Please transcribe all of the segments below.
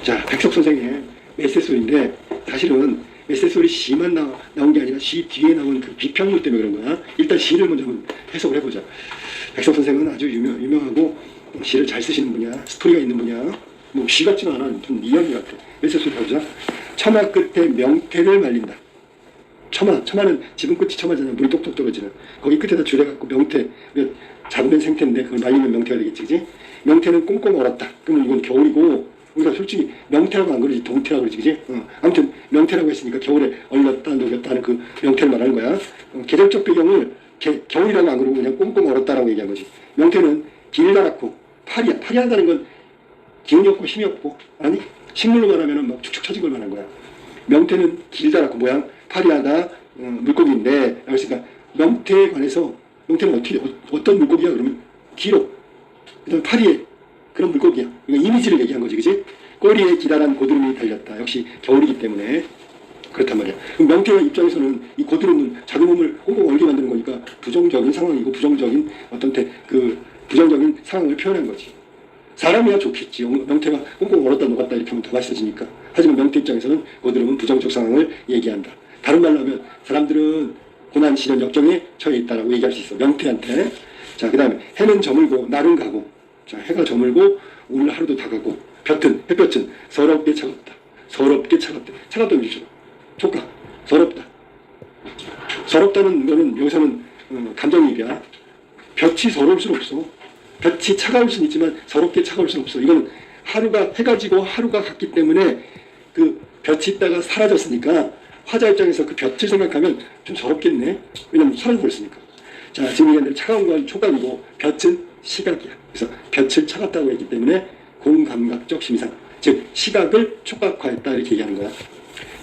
자, 백석 선생의 메세소리인데 사실은 메세소리 시만 나온 게 아니라 시 뒤에 나온 그 비평문 때문에 그런 거야. 일단 시를 먼저 한번 해석을 해보자. 백석 선생은 아주 유명하고 시를 잘 쓰시는 분이야. 스토리가 있는 분이야. 뭐 시 같지는 않아. 좀 이야기 같아. 메세소리 해보자. 처마 끝에 명태를 말린다. 처마는 지붕 끝이 처마잖아. 물이 똑똑 떨어지는. 거기 끝에다 줄여갖고 명태, 잡으면 생태인데 그걸 말리면 명태가 되겠지, 그지? 명태는 꽁꽁 얼었다. 그러면 이건 겨울이고, 우리가 솔직히 명태라고 안 그러지 동태라고 그러지, 그지? 아무튼 명태라고 했으니까 겨울에 얼렸다 녹였다 하는 그 명태를 말하는 거야. 계절적 배경을 겨울이라고 안 그러고 그냥 꽁꽁 얼었다라고 얘기한 거지. 명태는 길다랗고 파리야. 파리하다는 건 기운이 없고 힘이 없고, 아니 식물로 말하면 막 축축 처진 걸 말하는 거야. 명태는 길다랗고 모양 파리하다 물고기인데, 그러니까 명태에 관해서 명태는 어떤 물고기야? 그러면 길어. 그다음에 파리에 그런 물고기야. 그러니까 이미지를 얘기한 거지, 그지? 꼬리에 기다란 고드름이 달렸다. 역시 겨울이기 때문에 그렇단 말이야. 그럼 명태의 입장에서는 이 고드름은 자기 몸을 꽁꽁 얼게 만드는 거니까 부정적인 상황이고 부정적인 부정적인 상황을 표현한 거지. 사람이야 좋겠지. 명태가 꽁꽁 얼었다 녹았다 이렇게 하면 더 맛있어지니까. 하지만 명태 입장에서는 고드름은 부정적 상황을 얘기한다. 다른 말로 하면 사람들은 고난 시련 역경에 처해 있다라고 얘기할 수 있어. 명태한테. 자, 그 다음에 해는 저물고 날은 가고. 자, 해가 저물고 오늘 하루도 다 가고. 햇볕은 서럽게 차갑다. 서럽게 차갑다. 차갑다는 뜻이죠. 촉각. 서럽다. 서럽다는 거는 여기서는 감정이입이야. 볕이 서러울 수는 없어. 볕이 차가울 수는 있지만 서럽게 차가울 수는 없어. 이건 해가 지고 하루가 갔기 때문에 그 볕이 있다가 사라졌으니까 화자 입장에서 그 볕을 생각하면 좀 서럽겠네. 왜냐면 사라져버렸으니까. 자, 지금 얘기한 대로 차가운 건 촉각이고 볕은 시각이야. 그래서 볕을 차갑다고 했기 때문에 공감각적 심상, 즉 시각을 촉각화했다 이렇게 얘기하는 거야.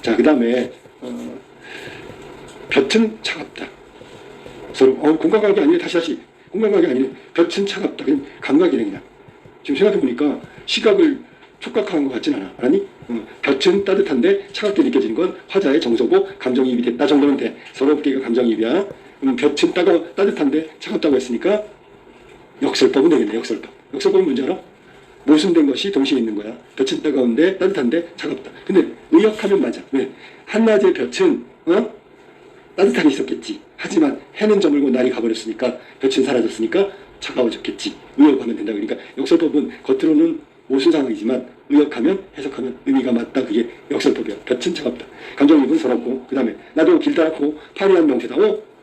자, 그 다음에 볕은 차갑다. 공감각이 아니네. 다시 공감각이 아니네. 볕은 차갑다. 그냥 감각이네. 그냥 지금 생각해보니까 시각을 촉각화한 것 같진 않아. 아니? 볕은 따뜻한데 차갑게 느껴지는 건 화자의 정서고 감정이입이 됐다 정도면 돼. 서럽게가 감정이입이야. 볕은 따뜻한데 차갑다고 했으니까 역설법은 되겠네. 역설법은 뭔지 알아? 모순된 것이 동시에 있는 거야. 볕은 따가운데 따뜻한데 차갑다. 근데 의역하면 맞아. 왜? 한낮의 볕은 따뜻하게 있었겠지. 하지만 해는 저물고 날이 가버렸으니까 볕은 사라졌으니까 차가워졌겠지. 의역하면 된다. 그러니까 역설법은 겉으로는 모순 상황이지만 의역하면 해석하면 의미가 맞다. 그게 역설법이야. 볕은 차갑다. 감정이입은 서럽고, 그 다음에 나도 길다랗고 파리한 명태다.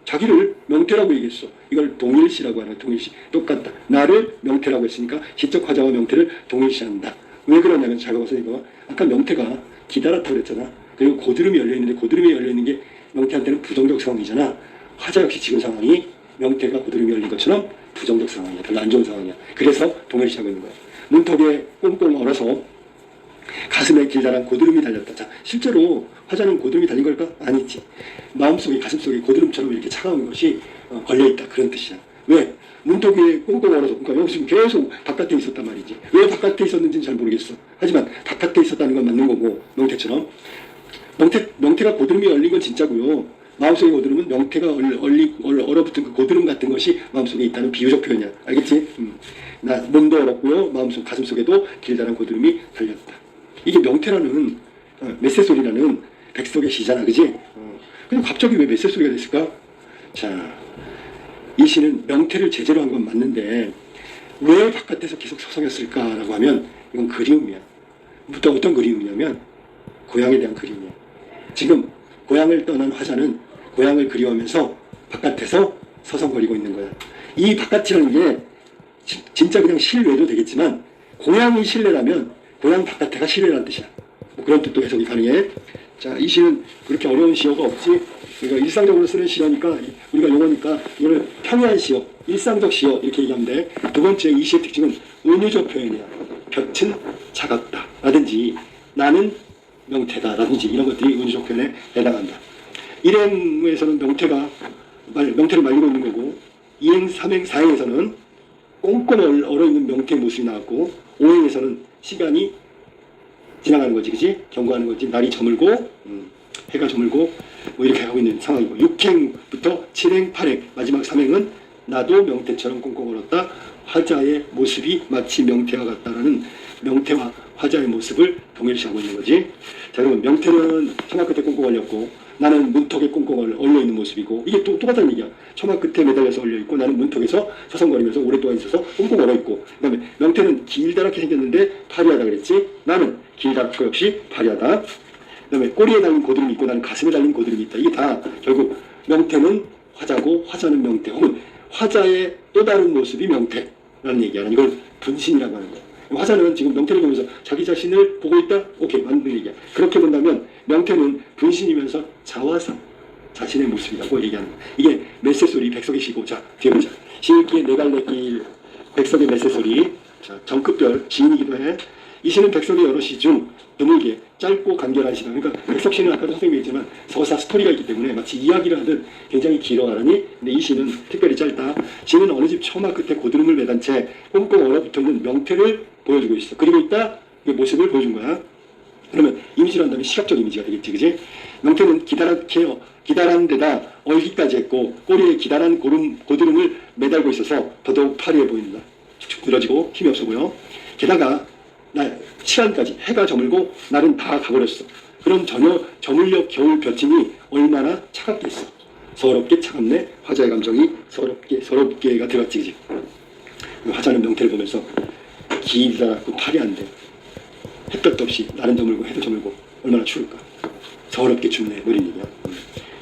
자기를 명태라고 얘기했어. 이걸 동일시라고 하는 거야. 동일시. 똑같다. 나를 명태라고 했으니까 시적 화자와 명태를 동일시한다. 왜 그러냐면 잘 봐서 이거 아까 명태가 기다랗다고 그랬잖아. 그리고 고드름이 열려있는데 고드름이 열려있는 게 명태한테는 부정적 상황이잖아. 화자 역시 지금 상황이 명태가 고드름이 열린 것처럼 부정적 상황이야. 별로 안 좋은 상황이야. 그래서 동일시하고 있는 거야. 문턱에 꽁꽁 얼어서 가슴에 길다란 고드름이 달렸다. 자, 실제로 화자는 고드름이 달린 걸까? 아니지. 마음속에 가슴속에 고드름처럼 이렇게 차가운 것이 걸려있다. 그런 뜻이야. 왜? 문턱에 꽁꽁 얼어서, 그러니까 여기 지금 계속 바깥에 있었단 말이지. 왜 바깥에 있었는지는 잘 모르겠어. 하지만 바깥에 있었다는 건 맞는 거고, 명태처럼. 명태가 고드름이 열린 건 진짜고요. 마음속의 고드름은 명태가 얼어붙은 그 고드름 같은 것이 마음속에 있다는 비유적 표현이야. 알겠지? 나 몸도 얼었고요. 가슴속에도 길다란 고드름이 달렸다. 이게 명태라는 메세소리라는 백석의 시잖아. 그지? 근데 갑자기 왜 메세소리가 됐을까? 자, 이 시는 명태를 제재로 한 건 맞는데 왜 바깥에서 계속 서성였을까라고 하면 이건 그리움이야. 어떤 그리움이냐면 고향에 대한 그리움이야. 지금 고향을 떠난 화자는 고향을 그리워하면서 바깥에서 서성거리고 있는 거야. 이 바깥이라는 게 진짜 그냥 실외도 되겠지만 고향이 실내라면 고향 바깥에가 실내라는 뜻이야. 뭐 그런 뜻도 해석이 가능해. 자, 이 시는 그렇게 어려운 시어가 없지. 그러니까 일상적으로 쓰는 시어니까 우리가 용어니까 이거를 평이한 시어, 일상적 시어 이렇게 얘기하면 돼. 두 번째 이 시의 특징은 은유적 표현이야. 볕은 차갑다 라든지 나는 명태다 라든지 이런 것들이 은유적 표현에 해당한다. 일행에서는 명태를 말리고 있는 거고, 이행, 삼행, 사행에서는 꽁꽁 얼어있는 명태의 모습이 나왔고, 오행에서는 시간이 지나가는 거지, 그지? 경과하는 거지. 날이 저물고, 해가 저물고, 뭐 이렇게 하고 있는 상황이고, 6행부터 7행, 8행, 마지막 3행은 나도 명태처럼 꽁꽁 얼었다. 화자의 모습이 마치 명태와 같다라는 명태와 화자의 모습을 동일시하고 있는 거지. 자, 그러면 명태는 처마 끝에 꽁꽁 얼렸고 나는 문턱에 꽁꽁 얼려 있는 모습이고, 이게 또 똑같다는 얘기야. 처마 끝에 매달려서 얼려 있고 나는 문턱에서 서성거리면서 오랫동안 있어서 꽁꽁 얼어 있고, 그다음에 명태는 길다랗게 생겼는데 파리하다 그랬지. 나는 길다랗고 역시 파리하다. 그다음에 꼬리에 달린 고드름이 있고 나는 가슴에 달린 고드름이 있다. 이게 다 결국 명태는 화자고 화자는 명태, 혹은 화자의 또 다른 모습이 명태라는 얘기야. 이걸 분신이라고 하는 거야. 화자는 지금 명태를 보면서 자기 자신을 보고 있다? 오케이, 맞는 얘기야. 그렇게 본다면 명태는 분신이면서 자화상, 자신의 모습이라고 얘기하는 거야. 이게 메세소리, 백석의 시고. 자, 뒤에 보자. 시일기의 네갈래길, 백석의 메세소리. 자, 정급별, 시인이기도 해. 이 시는 백석의 여러 시 중 드물게 짧고 간결한 시다. 그러니까 백석 시는 아까도 선생님이 했지만 서사 스토리가 있기 때문에 마치 이야기를 하듯 굉장히 길어하니, 근데 이 시는 특별히 짧다. 시는 어느 집 처마 끝에 고드름을 매단 채 꽁꽁 얼어붙어 있는 명태를 보여주고 있어. 그리고 있다, 그 모습을 보여준 거야. 그러면 이미지로 한다면 시각적 이미지가 되겠지, 그지? 명태는 기다란 데다 얼기까지 했고 꼬리에 기다란 고드름을 매달고 있어서 더더욱 파리해 보인다. 축축 늘어지고 힘이 없어 보여. 게다가 시간까지 해가 저물고 날은 다 가버렸어. 그럼 전혀 저물녘 겨울 볕이니 얼마나 차갑겠어. 서럽게 차갑네. 화자의 감정이 서럽게가 들어갔지, 그지? 화자는 명태를 보면서 기다랗고 파리한데 햇볕도 없이 날은 저물고 해도 저물고 얼마나 추울까. 서럽게 춥네, 뭐 이런 얘기야.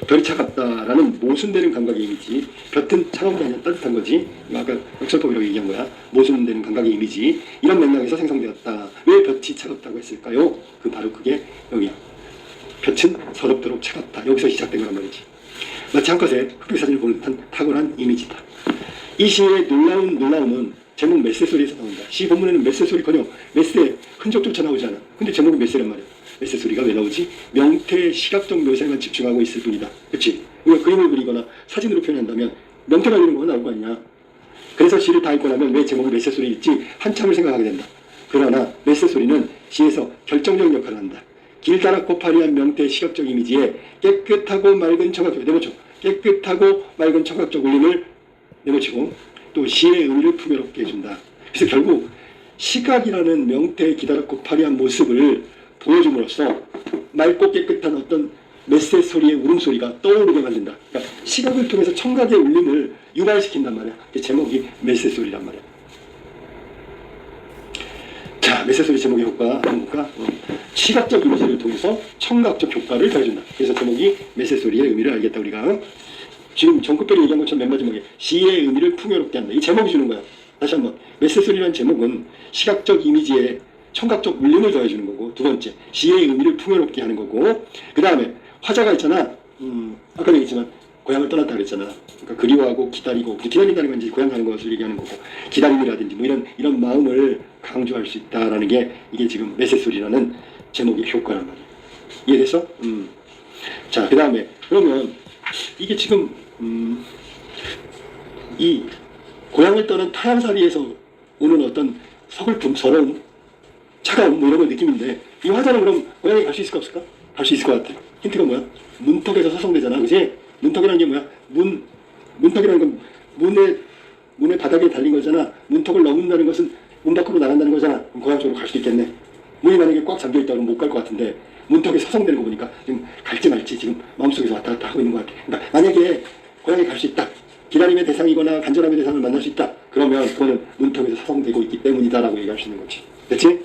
별이 차갑다라는 모순되는 감각의 이미지. 볕은 차가운 게 아니라 따뜻한 거지. 아까 역설법이라고 얘기한 거야. 모순되는 감각의 이미지. 이런 맥락에서 생성되었다. 왜 볕이 차갑다고 했을까요? 바로 그게 여기야. 볕은 서럽도록 차갑다. 여기서 시작된 거란 말이지. 마치 한 컷의 흑백사진을 보는 듯한 탁월한 이미지다. 이 시의 놀라움은 제목 메세소리에서 나온다. 시 본문에는 메세소리커녕 메세의 흔적조차 나오지 않아. 근데 제목은 메세란 말이야. 메세 소리가 왜 나오지? 명태의 시각적 묘사에만 집중하고 있을 뿐이다. 그렇지? 우리가 그림을 그리거나 사진으로 표현한다면 명태가 이런 거가 나올 거 아니냐. 그래서 시를 다 읽고 나면 왜 제목이 메세 소리일지 한참을 생각하게 된다. 그러나 메세 소리는 시에서 결정적 역할을 한다. 길다랗고 파리한 명태의 시각적 이미지에 깨끗하고 맑은 청각적, 네모쳐, 깨끗하고 맑은 청각적 울림을 네모치고 또 시의 의미를 풍요롭게 해준다. 그래서 결국 시각이라는 명태의 기다랗고 파리한 모습을 보여줌으로써 맑고 깨끗한 어떤 메세 소리의 울음소리가 떠오르게 만든다. 그러니까 시각을 통해서 청각의 울림을 유발시킨단 말이야. 제목이 메세 소리란 말이야. 자, 메세 소리 제목의 효과 한번 볼까? 시각적 이미지를 통해서 청각적 효과를 더해준다. 그래서 제목이 메세 소리의 의미를 알겠다. 우리가 지금 정급별이 얘기한 것처럼 맨 마지막에 시의 의미를 풍요롭게 한다. 이 제목이 주는 거야. 다시 한번, 메세 소리라는 제목은 시각적 이미지에 청각적 울림을 더해주는 거고, 두 번째 시의 의미를 풍요롭게 하는 거고, 그 다음에 화자가 있잖아. 아까도 얘기했지만 고향을 떠났다 그랬잖아. 그러니까 그리워하고 기다리고, 기다린다는 건 이제 고향 가는 것을 얘기하는 거고, 기다림이라든지 뭐 이런 마음을 강조할 수 있다라는 게 이게 지금 메세소리라는 제목의 효과란 말이야. 이해됐어? 자, 그 다음에 그러면 이게 지금 이 고향을 떠난 타향살이에서 오는 어떤 서글픔, 서러움, 차가움 뭐 이런 걸 느낌인데, 이 화자는 그럼 고향에 갈 수 있을까 없을까? 갈 수 있을 것 같아. 힌트가 뭐야? 문턱에서 서성대잖아, 그지? 문턱이라는 게 뭐야? 문턱이라는 건 문의 바닥에 달린 거잖아. 문턱을 넘는다는 것은 문 밖으로 나간다는 거잖아. 그럼 고향 쪽으로 갈 수도 있겠네. 문이 만약에 꽉 잠겨 있다면 못 갈 것 같은데, 문턱에 서성대는 거 보니까 지금 갈지 말지 지금 마음속에서 왔다 갔다 하고 있는 것 같아. 그러니까 만약에 고향에 갈 수 있다, 기다림의 대상이거나 간절함의 대상을 만날 수 있다, 그러면 그거는 문턱에서 서성대고 있기 때문이다라고 얘기할 수 있는 거지. 됐지?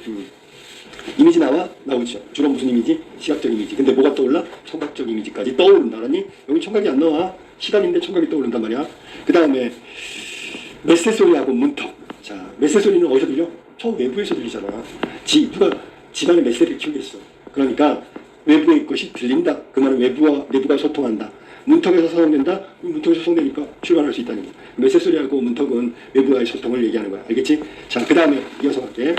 이미지 나오죠. 주로 무슨 이미지? 시각적 이미지. 근데 뭐가 떠올라? 청각적 이미지까지 떠오른다라니? 여기 청각이 안 나와. 시간인데 청각이 떠오른단 말이야. 그 다음에 메세 소리하고 문턱. 자, 메세 소리는 어디서 들려? 저 외부에서 들리잖아. 누가 집안에 메세를 키우겠어. 그러니까 외부의 것이 들린다. 그 말은 내부가 소통한다. 문턱에서 서성된다? 문턱에서 소통되니까 출발할 수 있다는 거야. 메세 소리하고 문턱은 외부와의 소통을 얘기하는 거야. 알겠지? 자, 그 다음에 이어서 갈게.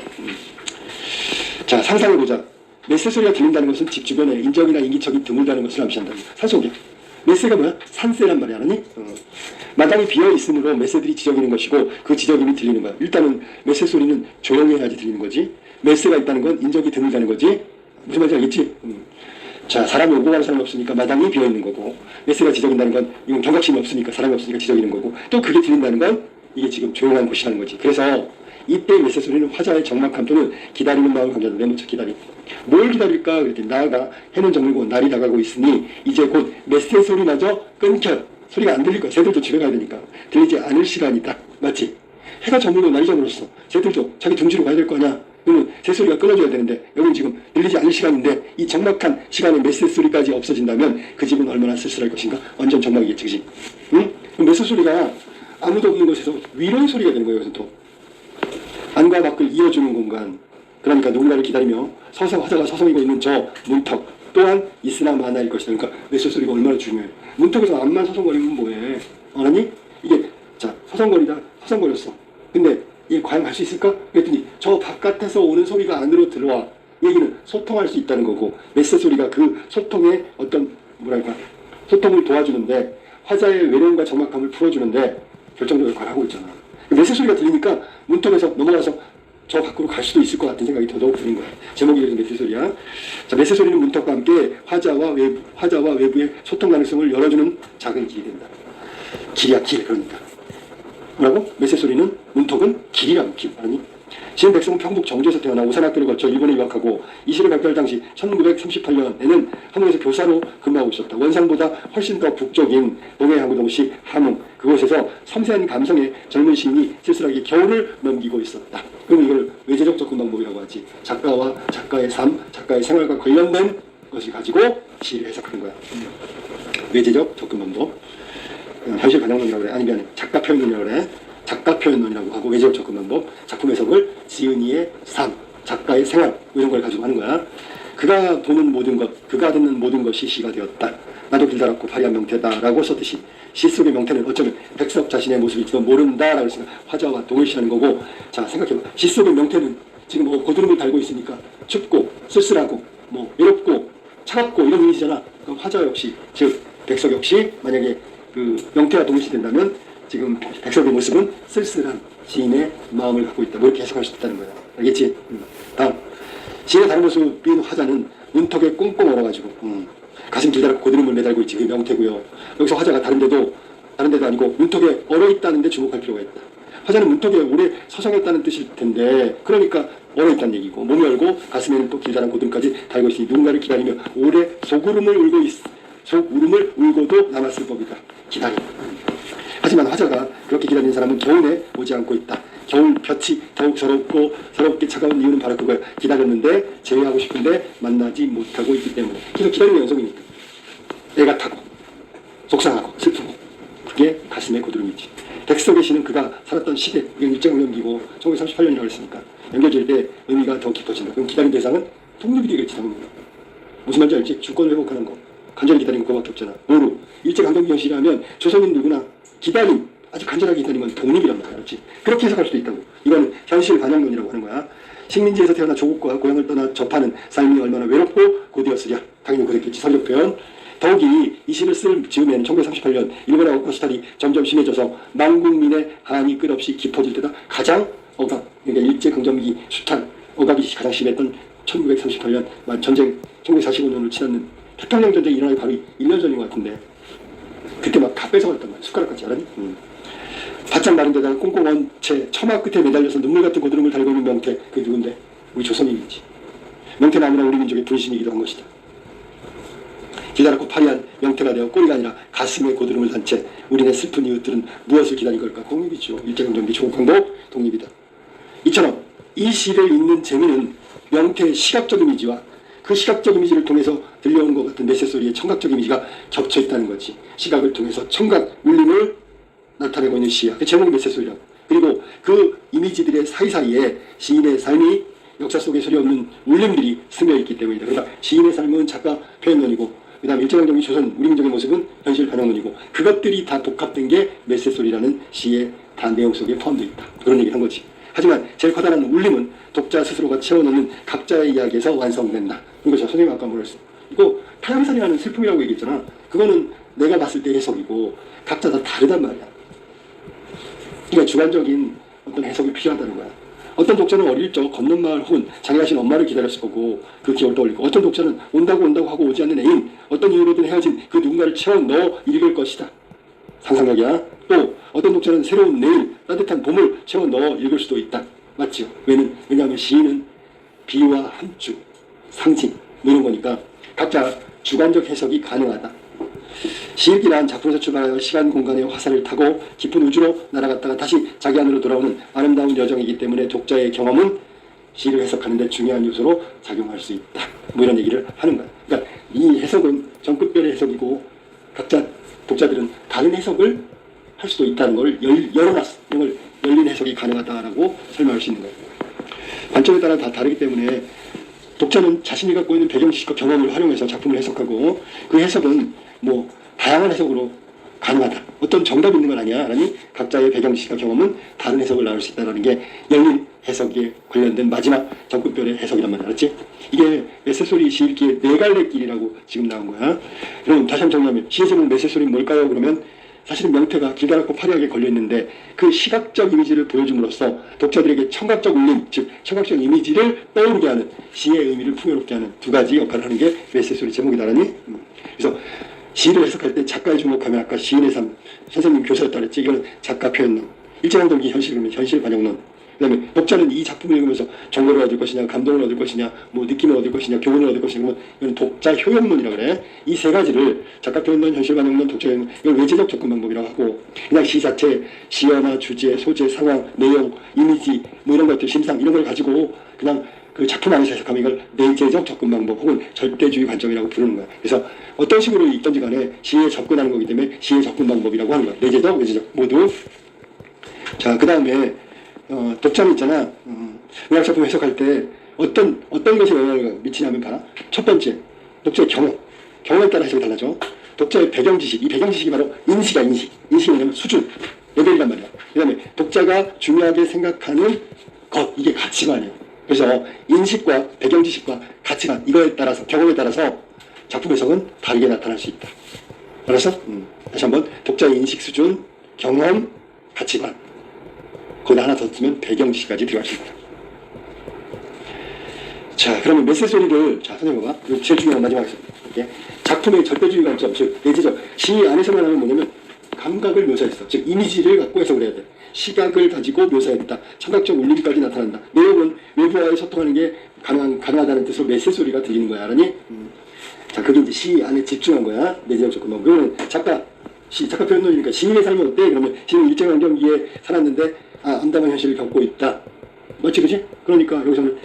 자, 상상해보자. 메세 소리가 들린다는 것은 집 주변에 인적이나 인기척이 드물다는 것을 암시한다. 산속이야. 메세가 뭐야? 산세란 말이야, 알았니? 마당이 비어있으므로 메세들이 지저귀는 것이고 그 지저김이 들리는 거야. 일단은 메세 소리는 조용히 해야지 들리는 거지. 메세가 있다는 건 인적이 드물다는 거지. 무슨 말인지 알겠지? 자, 사람이 오고 가는 사람이 없으니까 마당이 비어있는 거고, 메스가 지저분다는 건 이건 경각심이 없으니까, 사람이 없으니까 지저분한 거고, 또 그게 들린다는 건 이게 지금 조용한 곳이라는 거지. 그래서 이때 메스 소리는 화자의 적막함 또는 기다리는 마음을 강조하는 내무쳐 기다림. 뭘 기다릴까? 그랬더니 나아가 해는 저물고 날이 나가고 있으니 이제 곧 메스의 소리마저 끊겨. 소리가 안 들릴 거야. 새들도 집에 가야 되니까. 들리지 않을 시간이다. 맞지? 해가 저물고 날이 저물었어. 새들도 자기 둥지로 가야 될 거 아니야. 그러면 새 소리가 끊어져야 되는데 여기는 지금 들리지 않을 시간인데 이 적막한 시간에 메스 소리까지 없어진다면 그 집은 얼마나 쓸쓸할 것인가? 완전 적막이겠지. 그치? 응? 그럼 메스 소리가 아무도 없는 곳에서 위로의 소리가 되는 거예요. 그래서 또 안과 밖을 이어주는 공간. 그러니까 누군가를 기다리며 화자가 서성이고 있는 저 문턱 또한 있으나 마나일 것이다. 그러니까 메스 소리가 얼마나 중요해. 문턱에서 앞만 서성거리면 뭐해? 아니? 이게 자 서성거렸어. 근데 이게 과연 할 수 있을까? 그랬더니 저 바깥에서 오는 소리가 안으로 들어와. 얘기는 소통할 수 있다는 거고 메스 소리가 그 소통의 어떤 뭐랄까 소통을 도와주는데 화자의 외로움과 적막함을 풀어주는데 결정적으로 역할을 하고 있잖아. 메스 소리가 들리니까 문턱에서 넘어가서 저 밖으로 갈 수도 있을 것 같은 생각이 더더욱 드는 거야. 제목이 그래서 메스 소리야. 자, 메스 소리는 문턱과 함께 화자와 외부의 소통 가능성을 열어주는 작은 길이 된다. 길이야, 길. 그러니까. 뭐라고? 메스 소리는 문턱은 길이라고, 길. 아니? 지은 백성은 평북 정주에서 태어나 오산학교를 거쳐 일본에 유학하고 이 시를 발표할 당시 1938년에는 한국에서 교사로 근무하고 있었다. 원산보다 훨씬 더 북쪽인 동해 항구 도시 함흥 그곳에서 섬세한 감성의 젊은 시인이 쓸쓸하게 겨울을 넘기고 있었다. 그럼 이걸 외제적 접근 방법이라고 하지. 작가와 작가의 삶, 작가의 생활과 관련된 것을 가지고 시를 해석하는 거야. 외제적 접근 방법. 현실 반영론이라고 그래. 아니면 작가 표현론이라고 그래. 작가 표현론이라고 하고 외제적 접근 방법, 작품 해석을 지은이의 삶, 작가의 생활 이런 걸 가지고 하는 거야. 그가 보는 모든 것, 그가 듣는 모든 것이 시가 되었다. 나도 길다랗고 화려한 명태다라고 썼듯이 시 속의 명태는 어쩌면 백석 자신의 모습일지도 모른다라고 생각. 화자와 동일시하는 거고. 자, 생각해봐. 시 속의 명태는 지금 뭐 고드름을 달고 있으니까 춥고 쓸쓸하고 뭐 외롭고 차갑고 이런 이미지잖아. 그럼 화자 역시 즉 백석 역시 만약에 그 명태와 동일시된다면 지금 백석의 모습은 쓸쓸한 시인의 마음을 갖고 있다. 뭐 이렇게 해석할 수 있다는 거야. 알겠지? 다음. 시인의 다른 모습인 화자는 문턱에 꽁꽁 얼어가지고 가슴 길다랗고 고드름을 매달고 있지. 그게 명태고요. 여기서 화자가 다른 데도 아니고 문턱에 얼어있다는데 주목할 필요가 있다. 화자는 문턱에 오래 서성했다는 뜻일 텐데 그러니까 얼어있다는 얘기고 몸이 얼고 가슴에는 또 길다란 고드름까지 달고 있으니 누군가를 기다리며 오래 속울음을 울고도 남았을 법이다. 기다림. 하지만 화자가 그렇게 기다리는 사람은 겨울에 오지 않고 있다. 겨울 볕이 더욱 서럽게 차가운 이유는 바로 그거야. 기다렸는데 제외하고 싶은데 만나지 못하고 있기 때문에. 계속 기다리는 연속이니까. 애가 타고 속상하고 슬프고 그게 가슴의 고드름이지. 백석의 시는 그가 살았던 시대, 이건 일정을 넘기고 1938년이라고 했으니까 연결될 때 의미가 더 깊어진다. 그럼 기다린 대상은 독립이 되겠지. 당연히. 무슨 말인지 알지? 주권을 회복하는 거. 간절히 기다리는 그거밖에 없잖아. 뭐로? 일제강점기 현실이라면 조선인 누구나 기다림, 아주 간절하게 기다리면 독립이란 말이야. 그렇지? 그렇게 해석할 수도 있다고. 이건 현실 반영론이라고 하는 거야. 식민지에서 태어나 조국과 고향을 떠나 접하는 삶이 얼마나 외롭고 고되었으랴. 당연히 그랬겠지. 설적 표현. 더욱이 이 시를 쓸 즈음에는 1938년 일본의 억거시탈이 점점 심해져서 만국민의 한이 끝없이 깊어질 때다. 가장 억압, 그러니까 일제강점기 수탈, 억압이 가장 심했던 1938년 전쟁, 1945년을 치닫는 태평양 전쟁이 일어나기 바로 1년 전인 것 같은데 그때 막 다 뺏어갔단 말이야. 숟가락같이 알았니? 바짝 마른 데다가 꽁꽁 언 채 처마 끝에 매달려서 눈물 같은 고드름을 달고 있는 명태. 그게 누군데? 우리 조선인이지. 명태는 아무나 우리 민족의 분신이기도 한 것이다. 기다랗고 파리한 명태가 되어 꼬리가 아니라 가슴에 고드름을 단 채 우리네 슬픈 이웃들은 무엇을 기다린 걸까? 독립이죠. 일제강점기 조국항복 독립이다. 이처럼 이 시를 읽는 재미는 명태의 시각적 이미지와 그 시각적 이미지를 통해서 들려오는 것 같은 메세 소리의 청각적 이미지가 겹쳐 있다는 거지. 시각을 통해서 청각 울림을 나타내고 있는 시야. 그 제목이 메세 소리라고. 그리고 그 이미지들의 사이사이에 시인의 삶이 역사 속에 소리 없는 울림들이 스며 있기 때문이다. 그러니까 시인의 삶은 작가 표현론이고 그 다음 일제강점기 조선 우리 민족의 모습은 현실 반영론이고 그것들이 다 복합된 게 메세 소리라는 시의 다 내용 속에 포함되어 있다. 그런 얘기를 한 거지. 하지만 제일 커다란 울림은 독자 스스로가 채워넣는 각자의 이야기에서 완성된다. 이거 저 선생님 아까 뭐라 했어? 이거 타향살이라는 슬픔이라고 얘기했잖아. 그거는 내가 봤을 때 해석이고 각자 다 다르단 말이야. 그러니까 주관적인 어떤 해석이 필요하다는 거야. 어떤 독자는 어릴 적 건넌마을 혹은 장애하신 엄마를 기다렸을 거고 그 기억을 떠올리고, 어떤 독자는 온다고 하고 오지 않는 애인, 어떤 이유로든 헤어진 그 누군가를 채워 넣어 읽을 것이다. 상상력이야. 또 어떤 독자는 새로운 내일, 따뜻한 봄을 채워 넣어 읽을 수도 있다. 맞지요? 왜냐하면 시인은 비유와 함축, 상징 뭐 이런 거니까 각자 주관적 해석이 가능하다. 시읽기란 작품에서 출발하여 시간 공간의 화살을 타고 깊은 우주로 날아갔다가 다시 자기 안으로 돌아오는 아름다운 여정이기 때문에 독자의 경험은 시를 해석하는 데 중요한 요소로 작용할 수 있다. 뭐 이런 얘기를 하는 거야. 그러니까 이 해석은 전급별의 해석이고 각자 독자들은 다른 해석을 할 수도 있다는 걸 열어놨어. 이걸 열린 해석이 가능하다라고 설명할 수 있는 거예요. 관점에 따라 다 다르기 때문에 독자는 자신이 갖고 있는 배경지식과 경험을 활용해서 작품을 해석하고, 그 해석은 뭐 다양한 해석으로 가능하다. 어떤 정답이 있는 건 아니야. 아니 각자의 배경지식과 경험은 다른 해석을 나올 수 있다는 게 열린 해석에 관련된 마지막 전급별의 해석이란 말이야. 알았지? 이게 메세소리 시읽기의 네 갈래 길이라고 지금 나온 거야. 그럼 다시 한번 정리하면 시의 제목 메세소리는 뭘까요? 그러면 사실은 명태가 길다랗고 파리하게 걸려있는데 그 시각적 이미지를 보여줌으로써 독자들에게 청각적 울림, 즉 청각적 이미지를 떠오르게 하는, 시의 의미를 풍요롭게 하는 두 가지 역할을 하는 게 메세소리 제목이다라니. 그래서 시를 해석할 때 작가에 주목하면 아까 시인의 삶, 선생님 교사였다 그랬지. 이거는 작가 표현론. 일제강점기 현실, 그러면 현실 반영론. 그 다음에 독자는 이 작품을 읽으면서 정보를 얻을 것이냐, 감동을 얻을 것이냐, 뭐 느낌을 얻을 것이냐, 교훈을 얻을 것이냐, 이건 독자 효용론이라고 그래. 이 세 가지를 작가 표현론, 현실 반영론, 독자 효용론, 이걸 외제적 접근 방법이라고 하고, 그냥 시 자체, 시어나 주제, 소재, 상황, 내용, 이미지, 뭐 이런 것들, 심상 이런 걸 가지고 그냥 그 작품 안에서 해석하면 이걸 내재적 접근 방법 혹은 절대주의 관점이라고 부르는 거야. 그래서 어떤 식으로 읽던지 간에 시에 접근하는 거기 때문에 시의 접근 방법이라고 하는 거야. 내재적, 외재적 모두. 자, 그 다음에 독자는 있잖아. 문학작품 해석할 때 어떤 것이 영향을 미치냐면 봐라. 첫 번째, 독자의 경험에 따라 해석이 달라져. 독자의 배경지식, 이 배경지식이 바로 인식이야. 인식이 뭐냐면 수준, 레벨이란 말이야. 그 다음에 독자가 중요하게 생각하는 것, 이게 가치관이야. 그래서 인식과 배경지식과 가치관, 이거에 따라서, 경험에 따라서 작품 해석은 다르게 나타날 수 있다. 알았어? 다시 한번, 독자의 인식 수준, 경험, 가치관, 거기다 하나 더 쓰면 배경지식까지 들어갈 수 있다. 자, 그러면 메세소리를, 자, 선생님 봐봐. 제일 중요한 마지막에 작품의 절대주의 관점, 즉 예지적, 시 안에서만 하면 뭐냐면 감각을 묘사했어. 즉 이미지를 갖고 해석을 해야 돼. 시각을 가지고 묘사했다. 청각적 울림까지 나타난다. 내용은 외부와의 소통하는 게 가능하다는 뜻으로 메세소리가 들리는 거야. 알았니? 자, 그게 이제 시 안에 집중한 거야. 내재적 조건만. 그러면 작가 표현론이니까 시인의 삶은 어때? 그러면 시인은 일제강점기에 살았는데 암담한 현실을 겪고 있다. 맞지, 그지? 그러니까 여기서는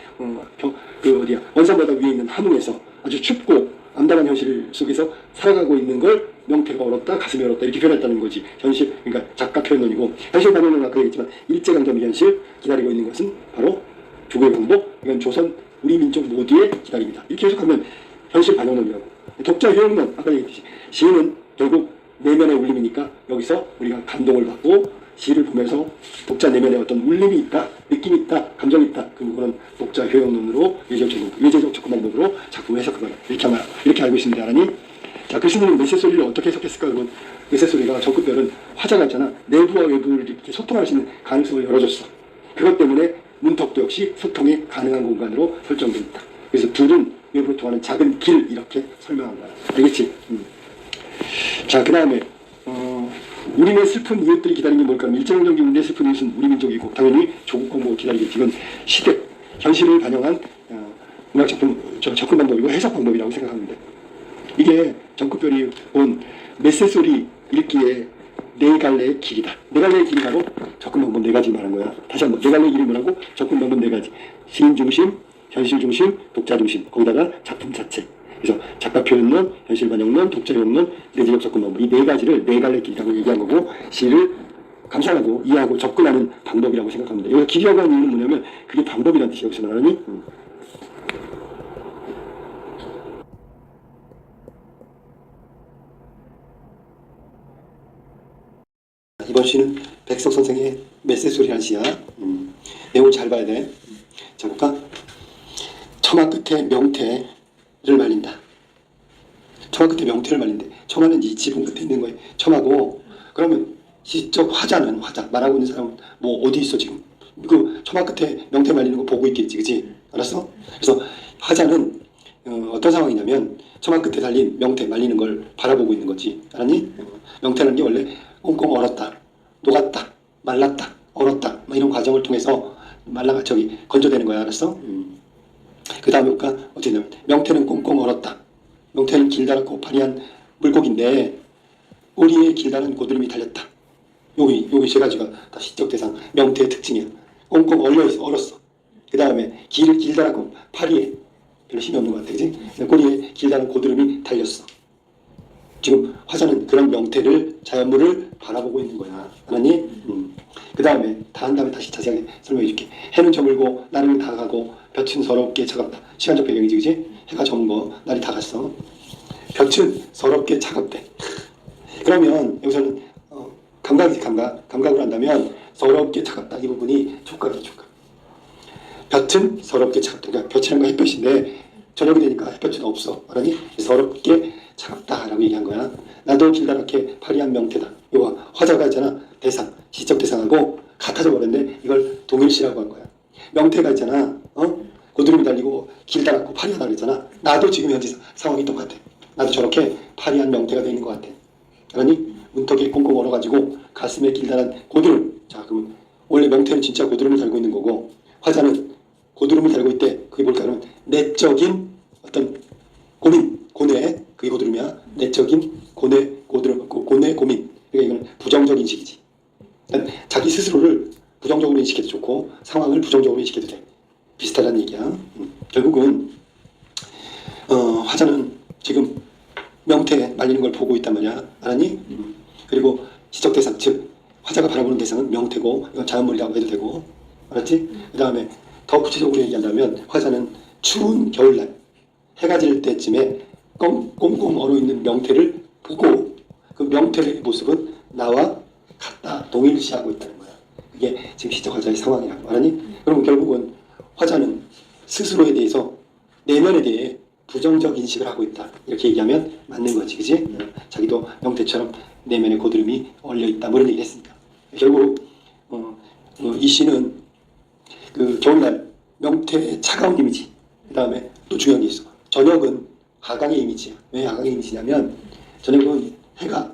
원산바다 위에 있는 함흥에서 아주 춥고 암담한 현실 속에서 살아가고 있는 걸 명태가 얼었다, 가슴이 얼었다 이렇게 표현했다는 거지. 현실, 그러니까 작가 표현론이고, 현실 반영론은 아까 얘기했지만 일제강점기 현실, 기다리고 있는 것은 바로 조국의 광복, 이건 조선 우리 민족 모두의 기다림이다. 이렇게 해석하면 현실 반영론이라고. 독자 효용론, 아까 얘기했듯이 시인은 결국 내면의 울림이니까 여기서 우리가 감동을 받고 시를 보면서 독자 내면에 어떤 울림이 있다, 느낌이 있다, 감정이 있다. 그런 독자 효용론으로 외제적 접근 방법으로 작품을 해석하거나 이렇게 알고 있습니다. 알았니? 자, 글씨는 메세소리를 어떻게 해석했을까? 그러면 메세소리가 전급별은 화자가 있잖아. 내부와 외부를 이렇게 소통할 수 있는 가능성을 열어줬어. 그것 때문에 문턱도 역시 소통이 가능한 공간으로 설정되어 있다. 그래서 둘은 외부로 통하는 작은 길 이렇게 설명한 거야. 알겠지? 자, 그 다음에 우리네 슬픈 이웃들이 기다리는 게 뭘까? 일제강점기 우리네 슬픈 이웃은 우리 민족이고 당연히 조국 공복을 기다리겠지. 이건 시대, 현실을 반영한 문학작품 접근 방법이고 해석 방법이라고 생각합니다. 이게 전급별이 본 메세소리 읽기의 네 갈래의 길이다. 네 갈래의 길이 바로 접근 방법 네 가지 말한 거야. 다시 한번, 네 갈래의 길이 뭐라고? 접근 방법 네 가지. 시인 중심, 현실 중심, 독자 중심, 거기다가 작품 자체. 그래서 작가 표현론, 현실 반영론, 독자 효용론, 내재적 접근 방법, 이 네 가지를 네 갈래 길이라고 얘기한 거고, 시를 감상하고 이해하고 접근하는 방법이라고 생각합니다. 여기서 길이라고 하는 이유는 뭐냐면 그게 방법이라는 뜻이 여기서 말하니. 이번 시는 백석 선생의 메세소리라는 시야. 내용을 잘 봐야 돼. 자, 볼까? 처마 끝에 명태를 말린다. 처마 끝에 명태를 말린대. 처마는 이 지붕 끝에 있는 거예요. 처마고, 그러면 시적 화자는, 말하고 있는 사람은 뭐 어디 있어 지금? 그 처마 끝에 명태 말리는 거 보고 있겠지, 그치? 알았어? 그래서 화자는 어떤 상황이냐면 처마 끝에 달린 명태 말리는 걸 바라보고 있는 거지, 알았니? 명태라는 게 원래 꽁꽁 얼었다, 녹았다, 말랐다, 얼었다, 막 이런 과정을 통해서 건조되는 거야, 알았어? 그 다음에 볼까? 어떻게 되냐면 명태는 꽁꽁 얼었다. 명태는 길다랗고 파리한 물고기인데 꼬리에 길다란 고드름이 달렸다. 요기 세 가지가 다 시적 대상 명태의 특징이야. 꽁꽁 얼려있어, 얼었어. 그 다음에 길다랗고 파리에 별로 힘이 없는 것 같아, 그지? 꼬리에 길다란 고드름이 달렸어. 지금 화자는 그런 명태를, 자연물을 바라보고 있는 거야. 알았니? 그 다음에 다 한 다음에 다시 자세하게 설명해 줄게. 해는 저물고 날은 다 가고 볕은 서럽게 차갑다. 시간적 배경이지, 그지? 해가 저문 거, 날이 다 갔어. 볕은 서럽게 차갑대. 그러면 여기서는 감각이지, 감각으로 한다면 서럽게 차갑다. 이 부분이 촉각이야, 촉각. 볕은 서럽게 차갑다. 그러니까 볕이란 건 햇볕인데 저녁이 되니까 햇볕은 없어. 알았니? 서럽게 차갑다라고 얘기한 거야. 나도 길다랗게 파리한 명태다. 이거 화자가 있잖아. 대상, 시적 대상하고 같아져 버렸는데 이걸 동일시라고 한 거야. 명태가 있잖아. 고드름이 달리고 길다랗고 파리하다 그랬잖아. 나도 지금 현재 상황이 똑같아. 나도 저렇게 파리한 명태가 돼 있는 것 같아. 알았니? 문턱에 꽁꽁 얼어가지고 가슴에 길다란 고드름. 자, 그러면 원래 명태는 진짜 고드름을 달고 있는 거고 화자는 고드름을 달고 있대. 그게 뭘까? 그러면 내적인 어떤 고민, 고뇌, 그게 고드름이야. 내적인 고뇌, 고드름, 고뇌, 고민. 그러니까 이건 부정적 인식이지. 그러니까 자기 스스로를 부정적으로 인식해도 좋고 상황을 부정적으로 인식해도 돼. 비슷하다는 얘기야. 결국은 화자는 지금 명태 말리는 걸 보고 있단 말이야. 알았니? 그리고 시적 대상, 즉 화자가 바라보는 대상은 명태고 이건 자연물이라고 해도 되고, 알았지? 그 다음에 더 구체적으로 얘기한다면 화자는 추운 겨울날 해가 질 때쯤에 꽁꽁 얼어있는 명태를 보고 그 명태의 모습은 나와 같다, 동일시하고 있다는 거야. 이게 지금 시적 화자의 상황이라고. 알았니? 그럼 결국은 화자는 스스로에 대해서, 내면에 대해 부정적 인식을 하고 있다. 이렇게 얘기하면 맞는 거지, 그지? 자기도 명태처럼 내면에 고드름이 얼려있다. 뭐 이런 얘기를 했으니까. 결국 이 시는 그 겨울날 명태의 차가운 이미지, 그 다음에 또 중요한 게 있어. 저녁은 하강의 이미지야. 왜 하강의 이미지냐면 저녁은 해가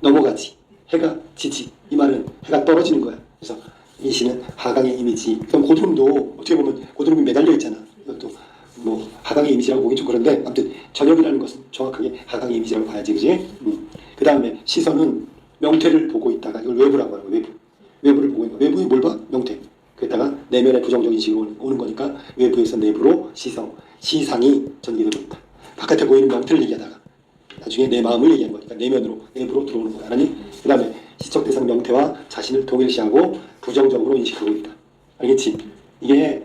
넘어가지, 해가 지지. 이 말은 해가 떨어지는 거야. 그래서 이 시는 하강의 이미지. 그럼 고드름도 어떻게 보면 고드름이 매달려 있잖아. 이것도 뭐 하강의 이미지라고 보긴 좀 그런데 아무튼 저녁이라는 것은 정확하게 하강의 이미지라고 봐야지, 그지? 그 다음에 시선은 명태를 보고 있다가 이걸 외부라고 하는 거야. 외부를 보고 있는 거야. 외부에 뭘 봐? 명태. 그랬다가 내면의 부정적 인식이 오는 거니까 외부에서 내부로 시상이 전개되고 있다. 바깥에 보이는 명태를 얘기하다가 나중에 내 마음을 얘기하는 거니까 내면으로, 내부로 들어오는 거야. 알았니? 그 다음에 시적 대상 명태와 자신을 동일시하고 부정적으로 인식하고 있다. 알겠지? 이게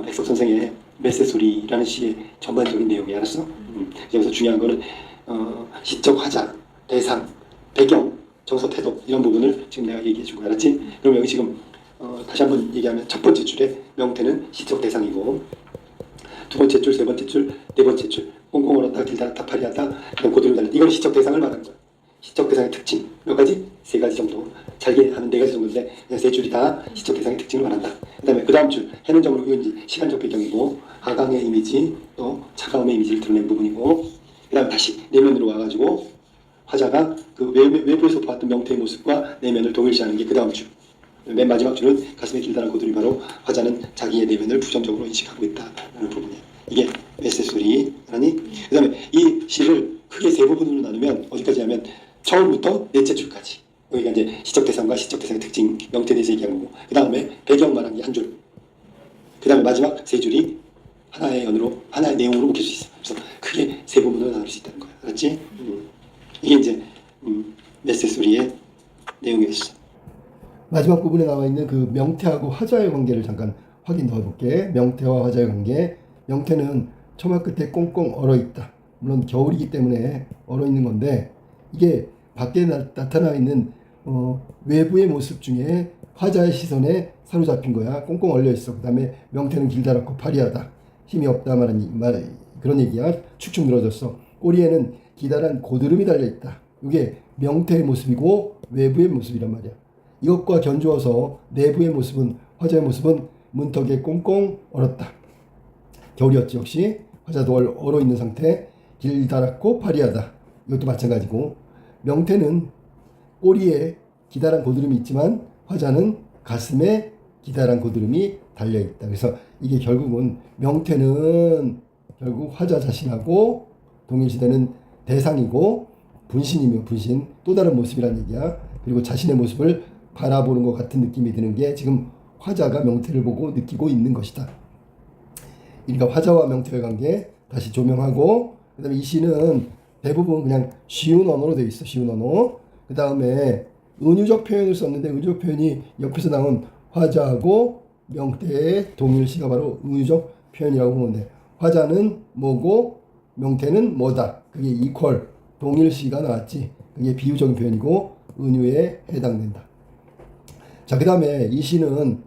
백석 선생의 메세소리라는 시의 전반적인 내용이. 알았어? 여기서 중요한 거는 시적 화자, 대상, 배경, 정서, 태도 이런 부분을 지금 내가 얘기해 준 거야. 알았지? 그럼 여기 지금 다시 한번 얘기하면 첫 번째 줄에 명태는 시적 대상이고 두 번째 줄, 세 번째 줄, 네 번째 줄 꽁꽁 얼었다, 길다랗다, 파리하다, 그다음 고드름 달렸다. 이건 시적 대상을 말하는 거야. 시적 대상의 특징 몇 가지? 세 가지 정도. 잘게 하면 네 가지 정도인데 그냥 세 줄이 다 시적 대상의 특징을 말한다. 그 다음 줄 해는 점으로 이건 이제 시간적 배경이고 하강의 이미지, 또 차가움의 이미지를 드러낸 부분이고, 그 다음 다시 내면으로 와가지고 화자가 그 외부에서 봤던 명태의 모습과 내면을 동일시하는 게 그 다음 줄. 맨 마지막 줄은 가슴에 길다란 고드름이 바로 화자는 자기의 내면을 부정적으로 인식하고 있다는 부분이에요. 이게 메세소리라니. 그 다음에 이 시를 크게 세 부분으로 나누면 어디까지 하면 처음부터 넷째 줄까지. 여기가 이제 시적 대상과 시적 대상의 특징, 명태에 대해서 얘기한 거고, 그 다음에 배경 말한 게 한 줄, 그 다음에 마지막 세 줄이 하나의 연으로, 하나의 내용으로 묶일 수 있어. 그래서 크게 세 부분으로 나눌 수 있다는 거야. 알았지? 이게 이제 메세소리의 내용이었어. 마지막 부분에 나와 있는 그 명태하고 화자의 관계를 잠깐 확인 더 해볼게. 명태와 화자의 관계. 명태는 처마 끝에 꽁꽁 얼어있다. 물론 겨울이기 때문에 얼어있는 건데 이게 밖에 나타나 있는 외부의 모습 중에 화자의 시선에 사로잡힌 거야. 꽁꽁 얼려있어. 그 다음에 명태는 길다랗고 파리하다. 힘이 없다 그런 얘기야. 축축 늘어졌어. 꼬리에는 기다란 고드름이 달려있다. 이게 명태의 모습이고 외부의 모습이란 말이야. 이것과 견주어서 내부의 모습은 화자의 모습은 문턱에 꽁꽁 얼었다. 겨울이었지 역시. 화자도 얼어 있는 상태. 길다랗고 파리하다. 이것도 마찬가지고. 명태는 꼬리에 기다란 고드름이 있지만 화자는 가슴에 기다란 고드름이 달려있다. 그래서 이게 결국은 명태는 결국 화자 자신하고 동일시되는 대상이고 분신이며 분신 또 다른 모습이란 얘기야. 그리고 자신의 모습을 바라보는 것 같은 느낌이 드는 게 지금 화자가 명태를 보고 느끼고 있는 것이다. 그러니까 화자와 명태의 관계 다시 조명하고 그 다음에 이 시는 대부분 그냥 쉬운 언어로 되어 있어. 쉬운 언어. 그 다음에 은유적 표현을 썼는데 은유적 표현이 옆에서 나온 화자하고 명태의 동일시가 바로 은유적 표현이라고 보는데 화자는 뭐고 명태는 뭐다. 그게 이퀄 동일시가 나왔지. 그게 비유적인 표현이고 은유에 해당된다. 자, 그 다음에 이 시는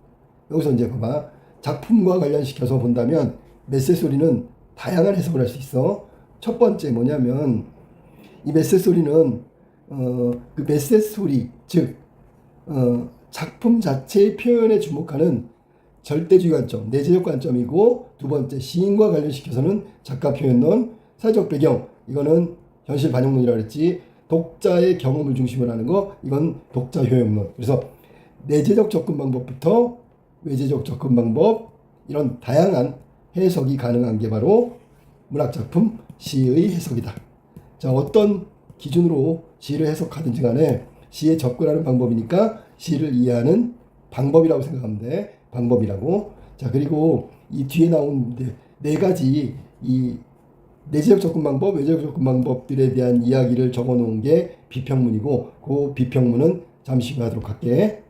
여기서 이제 봐봐. 작품과 관련시켜서 본다면 메세소리는 다양한 해석을 할 수 있어. 첫 번째 뭐냐면 이 메세소리는 그 메세소리 즉 작품 자체의 표현에 주목하는 절대주의 관점, 내재적 관점이고 두 번째 시인과 관련시켜서는 작가 표현론, 사회적 배경 이거는 현실 반영론이라고 그랬지. 독자의 경험을 중심으로 하는 거 이건 독자 효용론. 그래서 내재적 접근 방법부터 외재적 접근 방법 이런 다양한 해석이 가능한 게 바로 문학작품 시의 해석이다. 자, 어떤 기준으로 시를 해석하든지 간에 시에 접근하는 방법이니까 시를 이해하는 방법이라고 생각하면 돼. 방법이라고. 자, 그리고 이 뒤에 나온 네 가지 이 내재적 접근 방법, 외재적 접근 방법들에 대한 이야기를 적어 놓은 게 비평문이고 그 비평문은 잠시 후에 하도록 할게.